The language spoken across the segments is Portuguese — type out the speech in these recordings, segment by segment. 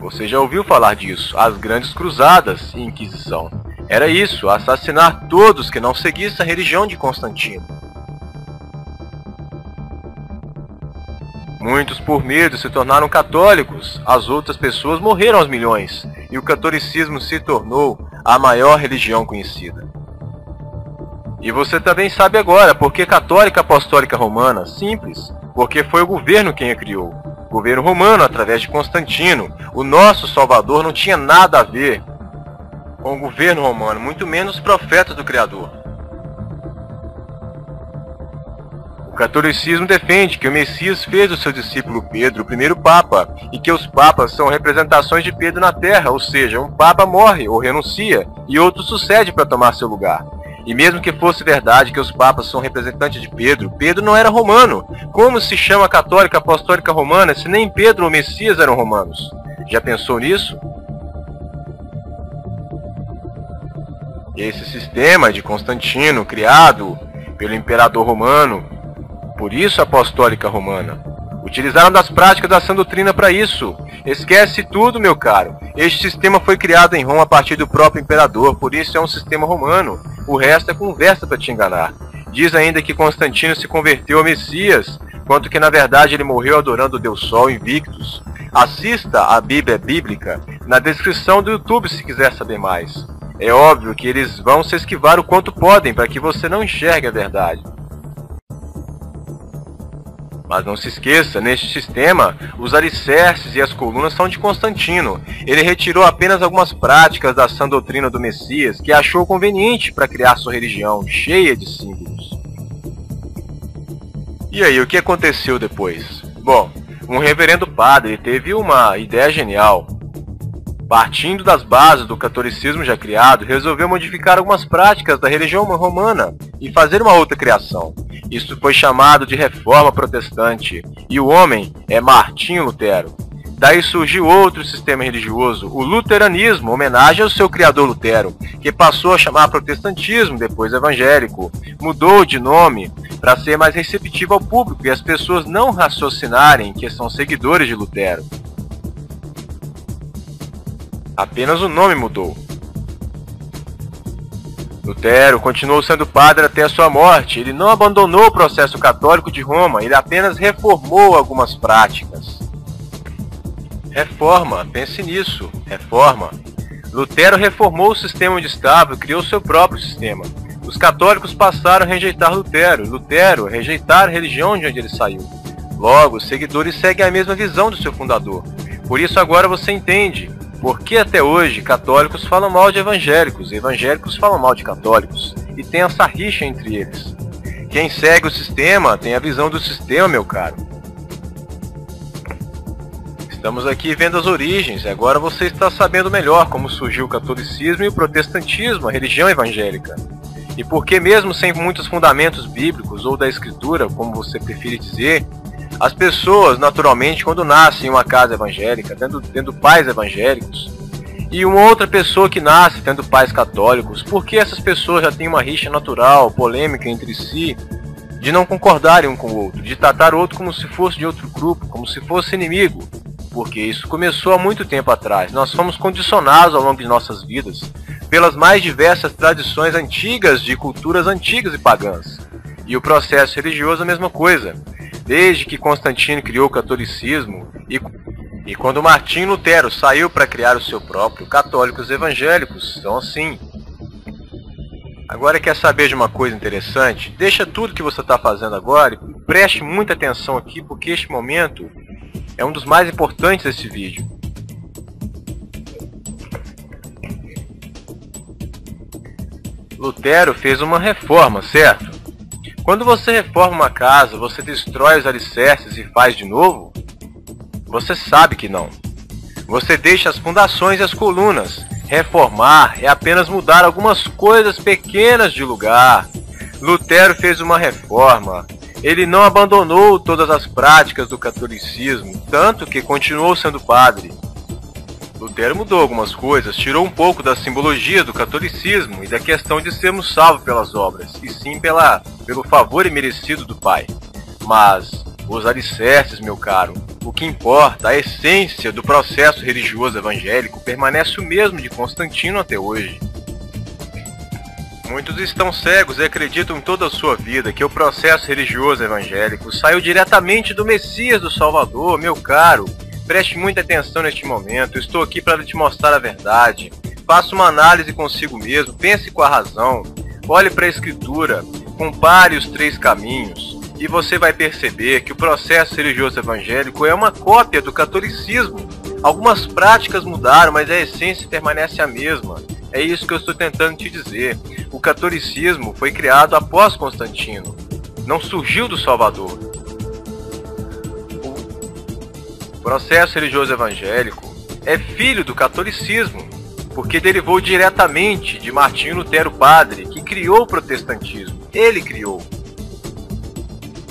Você já ouviu falar disso, as grandes cruzadas e Inquisição. Era isso, assassinar todos que não seguissem a religião de Constantino. Muitos por medo se tornaram católicos, as outras pessoas morreram aos milhões, e o catolicismo se tornou a maior religião conhecida. E você também sabe agora por que Católica Apostólica Romana? Simples, porque foi o governo quem a criou. O governo romano, através de Constantino, o nosso Salvador, não tinha nada a ver com o governo romano, muito menos os profetas do Criador. O catolicismo defende que o Messias fez do seu discípulo Pedro o primeiro Papa, e que os Papas são representações de Pedro na Terra, ou seja, um Papa morre ou renuncia, e outro sucede para tomar seu lugar. E mesmo que fosse verdade que os Papas são representantes de Pedro, Pedro não era romano. Como se chama Católica Apostólica Romana se nem Pedro ou Messias eram romanos? Já pensou nisso? Esse sistema de Constantino, criado pelo imperador romano, por isso a Apostólica Romana, utilizaram das práticas da sã doutrina para isso. Esquece tudo, meu caro. Este sistema foi criado em Roma a partir do próprio imperador, por isso é um sistema romano. O resto é conversa para te enganar. Diz ainda que Constantino se converteu ao Messias, quanto que na verdade ele morreu adorando o Deus Sol Invictus. Assista a Bíblia Bíblica na descrição do YouTube se quiser saber mais. É óbvio que eles vão se esquivar o quanto podem para que você não enxergue a verdade. Mas não se esqueça, neste sistema, os alicerces e as colunas são de Constantino. Ele retirou apenas algumas práticas da sã doutrina do Messias que achou conveniente para criar sua religião, cheia de símbolos. E aí, o que aconteceu depois? Bom, um reverendo padre teve uma ideia genial. Partindo das bases do catolicismo já criado, resolveu modificar algumas práticas da religião romana e fazer uma outra criação. Isso foi chamado de Reforma Protestante, e o homem é Martinho Lutero. Daí surgiu outro sistema religioso, o luteranismo, homenagem ao seu criador Lutero, que passou a chamar protestantismo, depois evangélico. Mudou de nome para ser mais receptivo ao público e as pessoas não raciocinarem que são seguidores de Lutero. Apenas o nome mudou. Lutero continuou sendo padre até a sua morte. Ele não abandonou o processo católico de Roma, ele apenas reformou algumas práticas. Reforma, pense nisso, reforma. Lutero reformou o sistema onde estava e criou seu próprio sistema. Os católicos passaram a rejeitar Lutero, Lutero a rejeitar a religião de onde ele saiu. Logo, os seguidores seguem a mesma visão do seu fundador. Por isso agora você entende por que até hoje católicos falam mal de evangélicos e evangélicos falam mal de católicos, e tem essa rixa entre eles. Quem segue o sistema tem a visão do sistema, meu caro. Estamos aqui vendo as origens, e agora você está sabendo melhor como surgiu o catolicismo e o protestantismo, a religião evangélica. E por que mesmo sem muitos fundamentos bíblicos ou da escritura, como você prefere dizer, as pessoas, naturalmente, quando nascem em uma casa evangélica, tendo pais evangélicos, e uma outra pessoa que nasce tendo pais católicos, por que essas pessoas já têm uma rixa natural, polêmica entre si, de não concordarem um com o outro, de tratar o outro como se fosse de outro grupo, como se fosse inimigo? Porque isso começou há muito tempo atrás. Nós fomos condicionados ao longo de nossas vidas pelas mais diversas tradições antigas de culturas antigas e pagãs. E o processo religioso é a mesma coisa. Desde que Constantino criou o catolicismo e quando Martinho Lutero saiu para criar o seu próprio, católicos evangélicos são assim. Agora quer saber de uma coisa interessante? Deixa tudo que você está fazendo agora e preste muita atenção aqui, porque este momento é um dos mais importantes desse vídeo. Lutero fez uma reforma, certo? Quando você reforma uma casa, você destrói os alicerces e faz de novo? Você sabe que não. Você deixa as fundações e as colunas. Reformar é apenas mudar algumas coisas pequenas de lugar. Lutero fez uma reforma. Ele não abandonou todas as práticas do catolicismo, tanto que continuou sendo padre. Lutero mudou algumas coisas, tirou um pouco da simbologia do catolicismo e da questão de sermos salvos pelas obras, e sim pelo favor imerecido do Pai. Mas os alicerces, meu caro, O que importa, a essência do processo religioso evangélico permanece o mesmo de Constantino até hoje. Muitos estão cegos e acreditam em toda a sua vida que o processo religioso evangélico saiu diretamente do Messias, do Salvador. Meu caro, preste muita atenção neste momento, eu estou aqui para te mostrar a verdade. Faça uma análise consigo mesmo, pense com a razão, olhe para a Escritura, compare os 3 caminhos e você vai perceber que o processo religioso evangélico é uma cópia do catolicismo. Algumas práticas mudaram, mas a essência permanece a mesma. É isso que eu estou tentando te dizer. O catolicismo foi criado após Constantino, não surgiu do Salvador. O processo religioso evangélico é filho do catolicismo, porque derivou diretamente de Martinho Lutero, padre, que criou o protestantismo. Ele criou.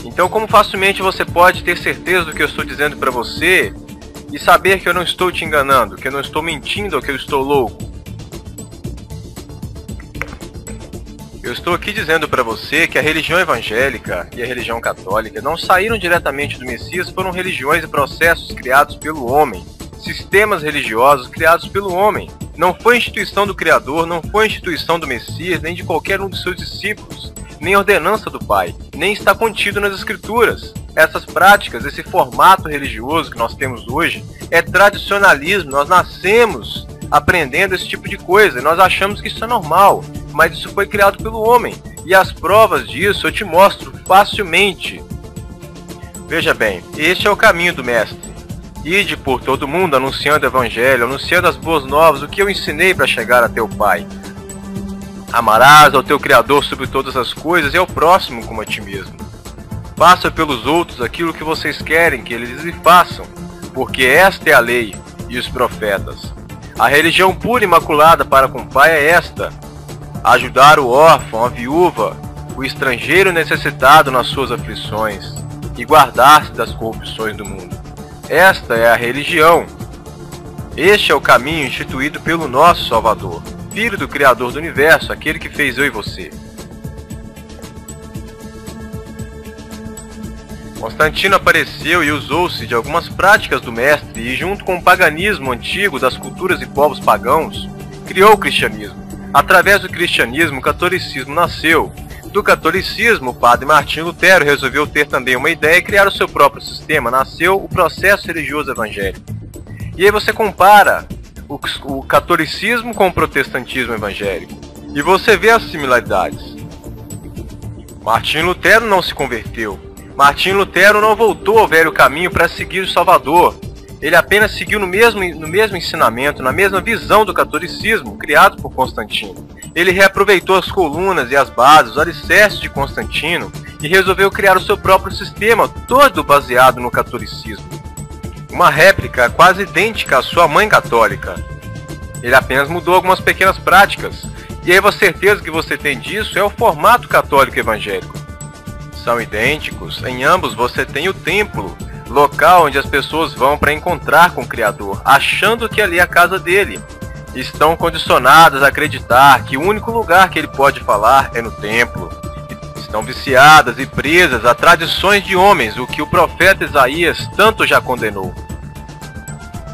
Então, como facilmente você pode ter certeza do que eu estou dizendo para você e saber que eu não estou te enganando, que eu não estou mentindo ou que eu estou louco? Eu estou aqui dizendo para você que a religião evangélica e a religião católica não saíram diretamente do Messias, foram religiões e processos criados pelo homem, sistemas religiosos criados pelo homem. Não foi instituição do Criador, não foi instituição do Messias, nem de qualquer um de seus discípulos, nem ordenança do Pai, nem está contido nas Escrituras. Essas práticas, esse formato religioso que nós temos hoje, é tradicionalismo. Nós nascemos aprendendo esse tipo de coisa, nós achamos que isso é normal, mas isso foi criado pelo homem, e as provas disso eu te mostro facilmente. Veja bem, este é o caminho do Mestre. Ide por todo mundo anunciando o Evangelho, anunciando as boas novas, o que eu ensinei para chegar a teu Pai. Amarás ao teu Criador sobre todas as coisas e ao próximo como a ti mesmo. Faça pelos outros aquilo que vocês querem que eles lhe façam, porque esta é a lei e os profetas. A religião pura e imaculada para com o Pai é esta: ajudar o órfão, a viúva, o estrangeiro necessitado nas suas aflições e guardar-se das corrupções do mundo. Esta é a religião. Este é o caminho instituído pelo nosso Salvador, Filho do Criador do Universo, aquele que fez eu e você. Constantino apareceu e usou-se de algumas práticas do Mestre e, junto com o paganismo antigo das culturas e povos pagãos, criou o cristianismo. Através do cristianismo, o catolicismo nasceu. Do catolicismo, o padre Martinho Lutero resolveu ter também uma ideia e criar o seu próprio sistema. Nasceu o processo religioso evangélico. E aí você compara o catolicismo com o protestantismo evangélico, e você vê as similaridades. Martinho Lutero não se converteu. Martinho Lutero não voltou ao velho caminho para seguir o Salvador. Ele apenas seguiu no mesmo ensinamento, na mesma visão do catolicismo criado por Constantino. Ele reaproveitou as colunas e as bases, os alicerces de Constantino e resolveu criar o seu próprio sistema, todo baseado no catolicismo. Uma réplica quase idêntica à sua mãe católica. Ele apenas mudou algumas pequenas práticas. E aí a certeza que você tem disso é o formato católico evangélico. São idênticos, em ambos você tem o templo, local onde as pessoas vão para encontrar com o Criador, achando que ali é a casa dele. Estão condicionadas a acreditar que o único lugar que ele pode falar é no templo. Estão viciadas e presas a tradições de homens, o que o profeta Isaías tanto já condenou.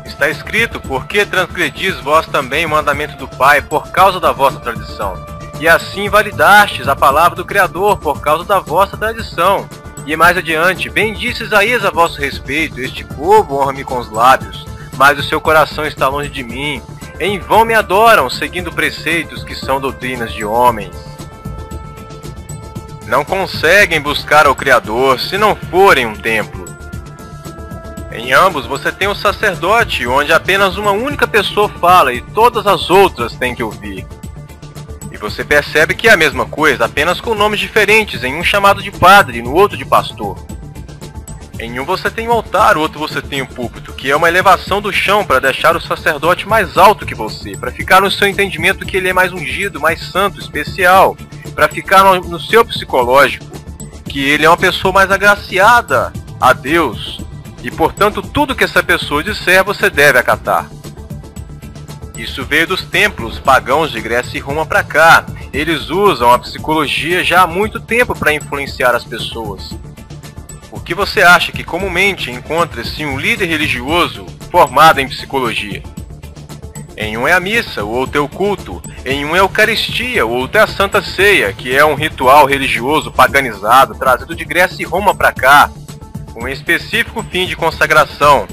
Está escrito: porque transgredis vós também o mandamento do Pai por causa da vossa tradição, e assim invalidastes a palavra do Criador por causa da vossa tradição. E mais adiante: bem disse Isaías a vosso respeito: este povo honra-me com os lábios, mas o seu coração está longe de mim. Em vão me adoram, seguindo preceitos que são doutrinas de homens. Não conseguem buscar ao Criador se não forem um templo. Em ambos você tem um sacerdote, onde apenas uma única pessoa fala e todas as outras têm que ouvir. E você percebe que é a mesma coisa, apenas com nomes diferentes, em um chamado de padre e no outro de pastor. Em um você tem um altar, no outro você tem um púlpito, que é uma elevação do chão para deixar o sacerdote mais alto que você, para ficar no seu entendimento que ele é mais ungido, mais santo, especial, para ficar no seu psicológico, que ele é uma pessoa mais agraciada a Deus, e portanto tudo que essa pessoa disser você deve acatar. Isso veio dos templos pagãos de Grécia e Roma para cá. Eles usam a psicologia já há muito tempo para influenciar as pessoas. Por que você acha que comumente encontra-se um líder religioso formado em psicologia? Em um é a missa, o outro é o culto. Em um é a Eucaristia, o outro é a Santa Ceia, que é um ritual religioso paganizado, trazido de Grécia e Roma para cá, com um específico fim de consagração,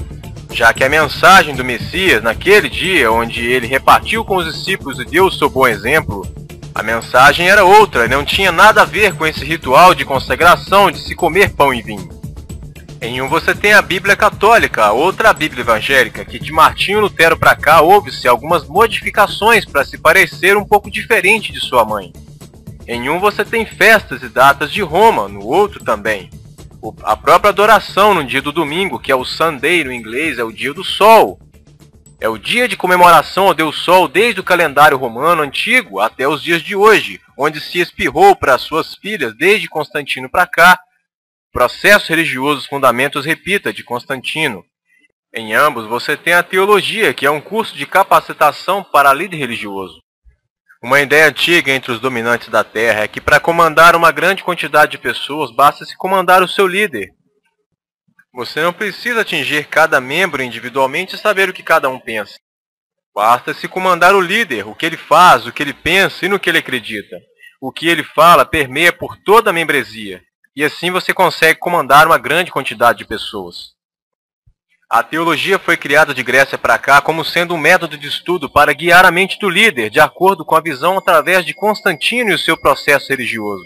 já que a mensagem do Messias, naquele dia onde ele repartiu com os discípulos e deu o seu bom exemplo, a mensagem era outra e não tinha nada a ver com esse ritual de consagração de se comer pão e vinho. Em um você tem a Bíblia Católica, a outra a Bíblia Evangélica, que de Martinho Lutero para cá houve-se algumas modificações para se parecer um pouco diferente de sua mãe. Em um você tem festas e datas de Roma, no outro também. A própria adoração no dia do domingo, que é o Sunday no inglês, é o dia do sol. É o dia de comemoração ao Deus Sol desde o calendário romano antigo até os dias de hoje, onde se espirrou para suas filhas desde Constantino para cá. Processo religioso, os fundamentos, repita, de Constantino. Em ambos você tem a teologia, que é um curso de capacitação para líder religioso. Uma ideia antiga entre os dominantes da Terra é que para comandar uma grande quantidade de pessoas basta se comandar o seu líder. Você não precisa atingir cada membro individualmente e saber o que cada um pensa. Basta se comandar o líder, o que ele faz, o que ele pensa e no que ele acredita. O que ele fala permeia por toda a membresia. E assim você consegue comandar uma grande quantidade de pessoas. A teologia foi criada de Grécia para cá como sendo um método de estudo para guiar a mente do líder, de acordo com a visão através de Constantino e o seu processo religioso.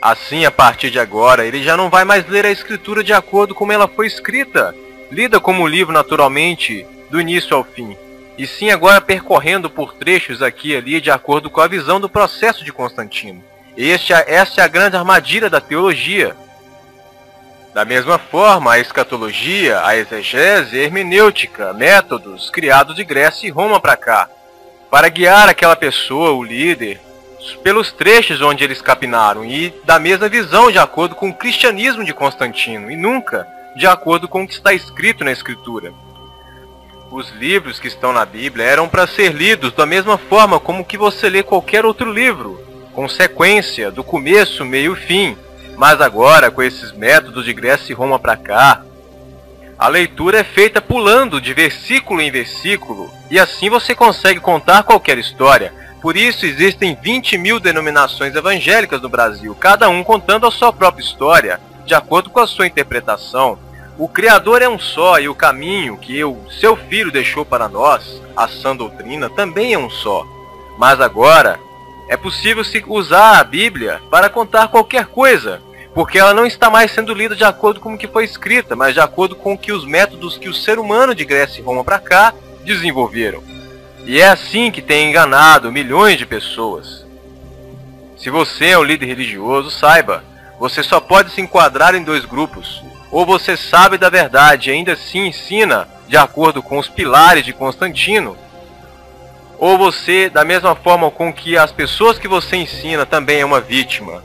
Assim, a partir de agora, ele já não vai mais ler a escritura de acordo com como ela foi escrita, lida como um livro naturalmente, do início ao fim, e sim agora percorrendo por trechos aqui e ali de acordo com a visão do processo de Constantino. Esta é a grande armadilha da teologia. Da mesma forma, a escatologia, a exegese, a hermenêutica, métodos criados de Grécia e Roma para cá, para guiar aquela pessoa, o líder, pelos trechos onde eles capinaram, e da mesma visão de acordo com o cristianismo de Constantino, e nunca de acordo com o que está escrito na Escritura. Os livros que estão na Bíblia eram para ser lidos da mesma forma como que você lê qualquer outro livro, com sequência, do começo, meio e fim. Mas agora, com esses métodos de Grécia e Roma para cá, a leitura é feita pulando de versículo em versículo, e assim você consegue contar qualquer história. Por isso existem 20.000 denominações evangélicas no Brasil, cada um contando a sua própria história, de acordo com a sua interpretação. O Criador é um só, e o caminho que seu Filho deixou para nós, a sã doutrina, também é um só. Mas agora, é possível se usar a Bíblia para contar qualquer coisa, porque ela não está mais sendo lida de acordo com o que foi escrita, mas de acordo com que os métodos que o ser humano de Grécia e Roma para cá desenvolveram. E é assim que tem enganado milhões de pessoas. Se você é um líder religioso, saiba, você só pode se enquadrar em dois grupos. Ou você sabe da verdade e ainda assim ensina de acordo com os pilares de Constantino, ou você, da mesma forma com que as pessoas que você ensina, também é uma vítima.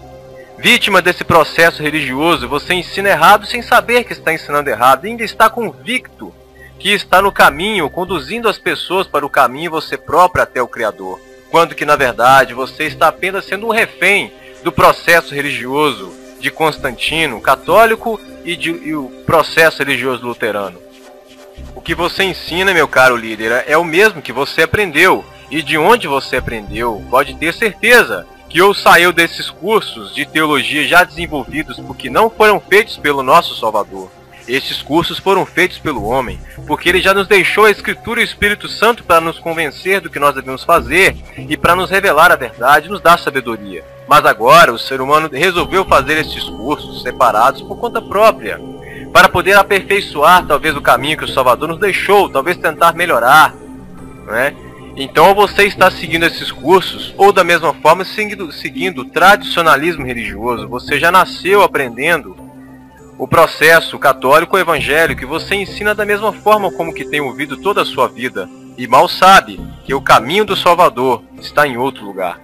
Vítima desse processo religioso, você ensina errado sem saber que está ensinando errado, e ainda está convicto que está no caminho, conduzindo as pessoas para o caminho você próprio até o Criador. Quando que, na verdade, você está apenas sendo um refém do processo religioso de Constantino, católico, e o processo religioso luterano. O que você ensina, meu caro líder, é o mesmo que você aprendeu. E de onde você aprendeu, pode ter certeza que ou saiu desses cursos de teologia já desenvolvidos porque não foram feitos pelo nosso Salvador. Estes cursos foram feitos pelo homem, porque ele já nos deixou a Escritura e o Espírito Santo para nos convencer do que nós devemos fazer e para nos revelar a verdade e nos dar sabedoria. Mas agora o ser humano resolveu fazer estes cursos separados por conta própria, para poder aperfeiçoar talvez o caminho que o Salvador nos deixou, talvez tentar melhorar, né? Então ou você está seguindo esses cursos, ou da mesma forma seguindo o tradicionalismo religioso. Você já nasceu aprendendo o processo católico ou evangélico, e você ensina da mesma forma como que tem ouvido toda a sua vida, e mal sabe que o caminho do Salvador está em outro lugar.